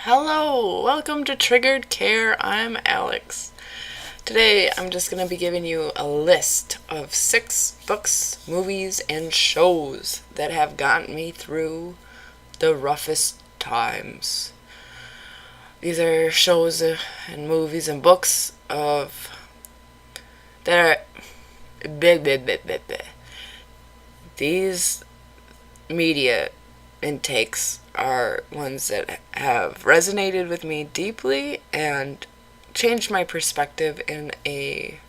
Hello, welcome to Triggered Care. I'm Alex. Today I'm just going to be giving you a list of 6 books, movies, and shows that have gotten me through the roughest times. These are shows and movies and books of that are These media intakes are ones that have resonated with me deeply and changed my perspective in a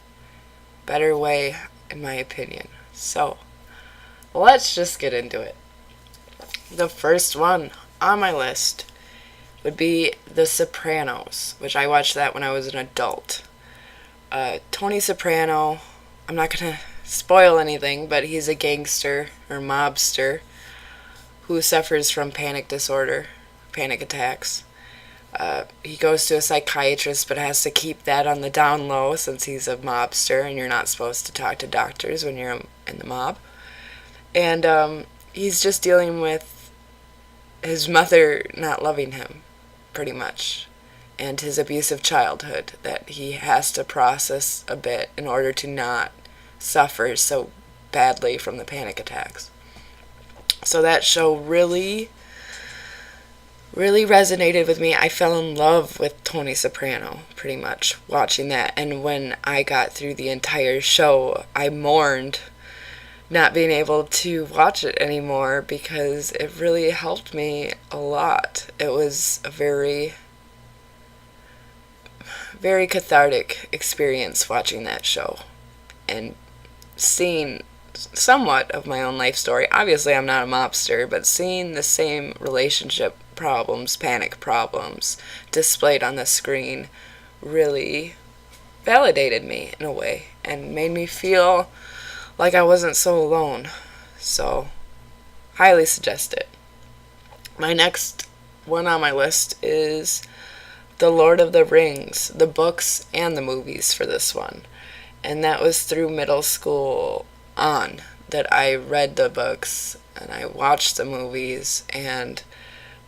better way, in my opinion. So, let's just get into it. The first one on my list would be The Sopranos, which I watched that when I was an adult. Tony Soprano, I'm not going to spoil anything, but he's a gangster or mobster who suffers from panic disorder, panic attacks. He goes to a psychiatrist but has to keep that on the down low since he's a mobster and you're not supposed to talk to doctors when you're in the mob. And he's just dealing with his mother not loving him, pretty much, and his abusive childhood that he has to process a bit in order to not suffer so badly from the panic attacks. So that show really resonated with me. I fell in love with Tony Soprano, pretty much, watching that. And when I got through the entire show, I mourned not being able to watch it anymore because it really helped me a lot. It was a very, very cathartic experience watching that show and seeing somewhat of my own life story. Obviously, I'm not a mobster, but seeing the same relationship problems, panic problems, displayed on the screen really validated me in a way and made me feel like I wasn't so alone. So, highly suggest it. My next one on my list is The Lord of the Rings, the books and the movies for this one. And that was through middle school on that I read the books and I watched the movies, and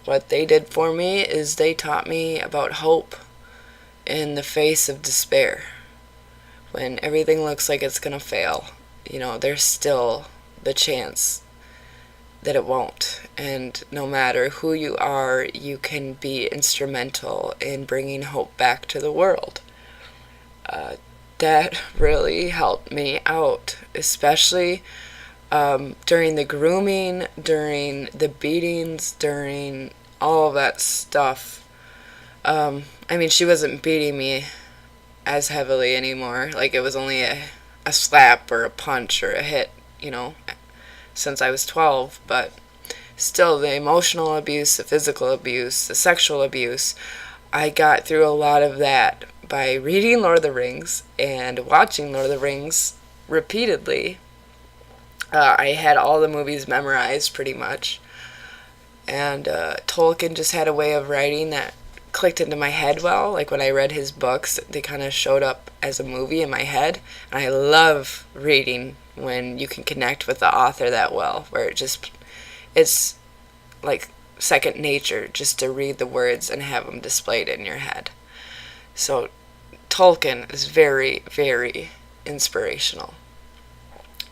what they did for me is they taught me about hope in the face of despair. When everything looks like it's going to fail, there's still the chance that it won't. And no matter who you are, you can be instrumental in bringing hope back to the world. That really helped me out, especially during the grooming, during the beatings, during all of that stuff. She wasn't beating me as heavily anymore. Like, it was only a slap or a punch or a hit, since I was 12. But still, the emotional abuse, the physical abuse, the sexual abuse, I got through a lot of that by reading Lord of the Rings and watching Lord of the Rings repeatedly. I had all the movies memorized pretty much, and Tolkien just had a way of writing that clicked into my head well. Like, when I read his books, they kind of showed up as a movie in my head, and I love reading when you can connect with the author that well, where it's like second nature just to read the words and have them displayed in your head. So Tolkien is very, very inspirational.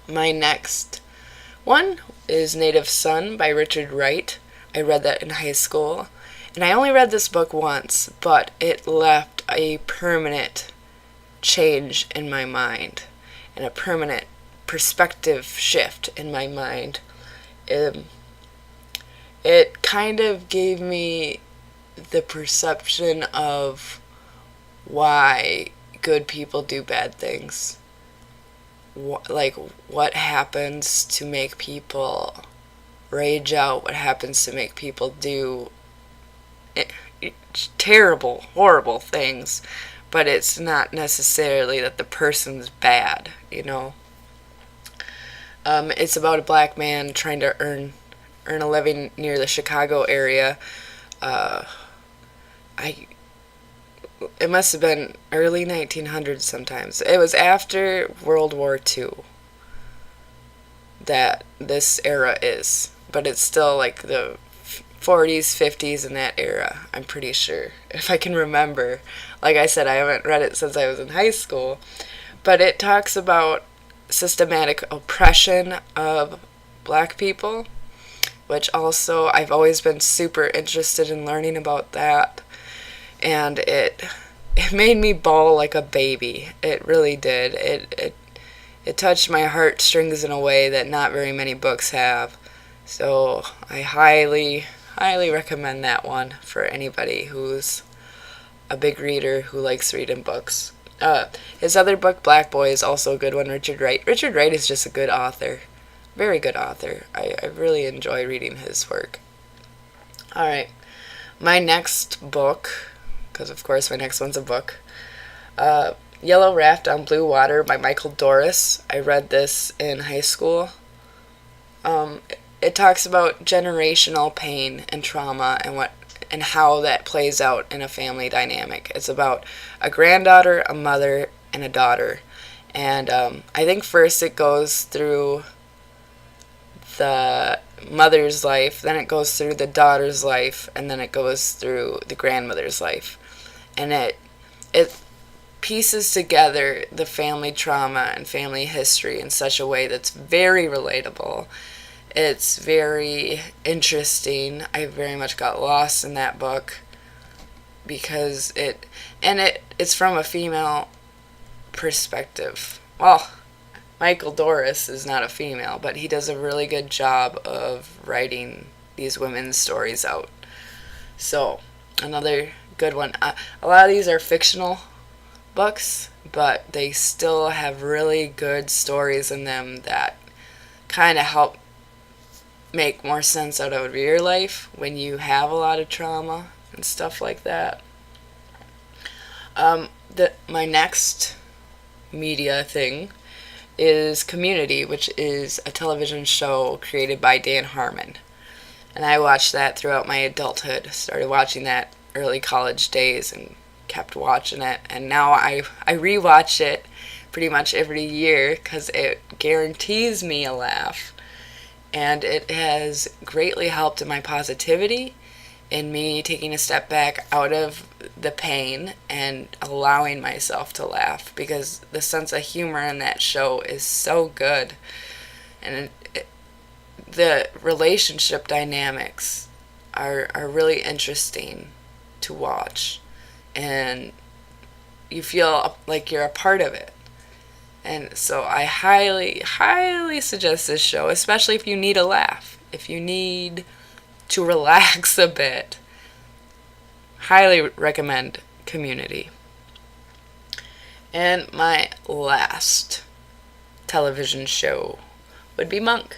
My next one is Native Son by Richard Wright. I read that in high school, and I only read this book once, but it left a permanent change in my mind and a permanent perspective shift in my mind. It kind of gave me the perception of why good people do bad things. What happens to make people rage out, what happens to make people do terrible, horrible things, but it's not necessarily that the person's bad, It's about a black man trying to earn a living near the Chicago area. It must have been early 1900s sometimes. It was after World War II that this era is, but it's still like the 40s, 50s, in that era, I'm pretty sure, if I can remember. Like I said, I haven't read it since I was in high school, but it talks about systematic oppression of black people, which also I've always been super interested in learning about that, and it made me bawl like a baby. It really did. It touched my heartstrings in a way that not very many books have. So I highly recommend that one for anybody who's a big reader who likes reading books. His other book, Black Boy, is also a good one. Richard Wright. Richard Wright is just a good author. Very good author. I really enjoy reading his work. Alright. My next book, because of course my next one's a book, Yellow Raft on Blue Water by Michael Doris. I read this in high school. It talks about generational pain and trauma and how that plays out in a family dynamic. It's about a granddaughter, a mother, and a daughter. And I think first it goes through the mother's life, then it goes through the daughter's life, and then it goes through the grandmother's life. And it pieces together the family trauma and family history in such a way that's very relatable. It's very interesting. I very much got lost in that book because it's from a female perspective. Well, Michael Doris is not a female, but he does a really good job of writing these women's stories out. So, another good one. A lot of these are fictional books, but they still have really good stories in them that kind of help make more sense out of your life when you have a lot of trauma and stuff like that. My next media thing is Community, which is a television show created by Dan Harmon. And I watched that throughout my adulthood. Started watching that early college days and kept watching it. And now I rewatch it pretty much every year because it guarantees me a laugh. And it has greatly helped in my positivity, in me taking a step back out of the pain and allowing myself to laugh, because the sense of humor in that show is so good. And the relationship dynamics are really interesting to watch. And you feel like you're a part of it. And so I highly suggest this show, especially if you need a laugh. If you need to relax a bit. Highly recommend Community. And my last television show would be Monk,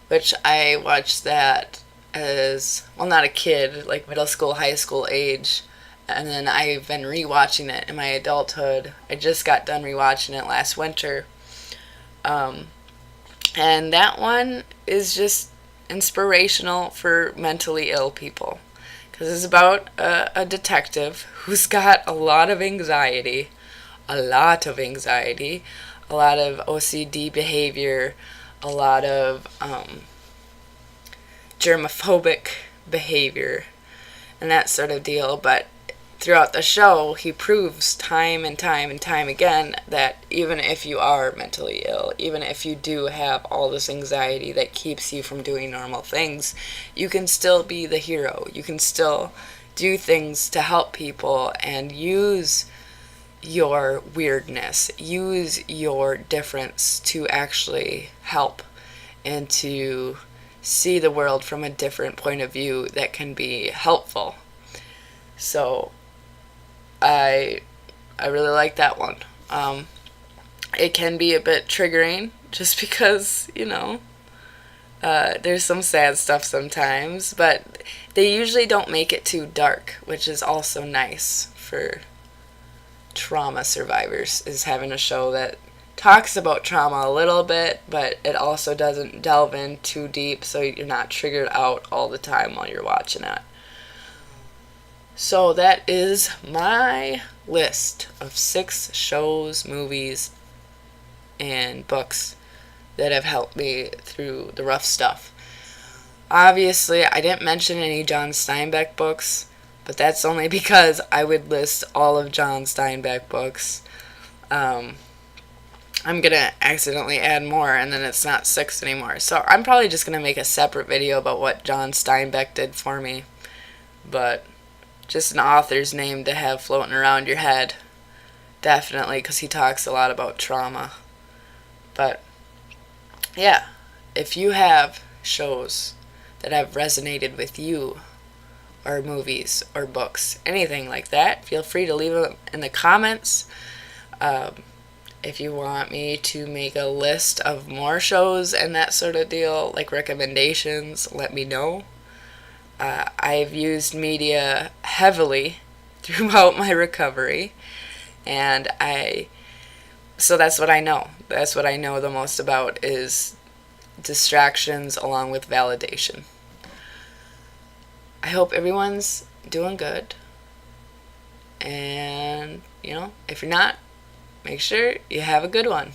which I watched that as, well, not a kid, like middle school, high school age. And then I've been rewatching it in my adulthood. I just got done rewatching it last winter. And that one is just inspirational for mentally ill people. Because it's about a detective who's got a lot of anxiety, a lot of OCD behavior, a lot of germophobic behavior, and that sort of deal. But throughout the show, he proves time and time again that even if you are mentally ill, even if you do have all this anxiety that keeps you from doing normal things, you can still be the hero. You can still do things to help people and use your weirdness, use your difference to actually help and to see the world from a different point of view that can be helpful. So I really like that one. It can be a bit triggering just because, there's some sad stuff sometimes, but they usually don't make it too dark, which is also nice for trauma survivors, is having a show that talks about trauma a little bit, but it also doesn't delve in too deep, so you're not triggered out all the time while you're watching it. So that is my list of 6 shows, movies, and books that have helped me through the rough stuff. Obviously, I didn't mention any John Steinbeck books, but that's only because I would list all of John Steinbeck books. I'm gonna accidentally add more, and then it's not 6 anymore. So I'm probably just gonna make a separate video about what John Steinbeck did for me. But just an author's name to have floating around your head. Definitely, because he talks a lot about trauma. But yeah, if you have shows that have resonated with you, or movies, or books, anything like that, feel free to leave them in the comments. If you want me to make a list of more shows and that sort of deal, like recommendations, let me know. I've used media heavily throughout my recovery, and so that's what I know. That's what I know the most about is distractions along with validation. I hope everyone's doing good. And, if you're not, make sure you have a good one.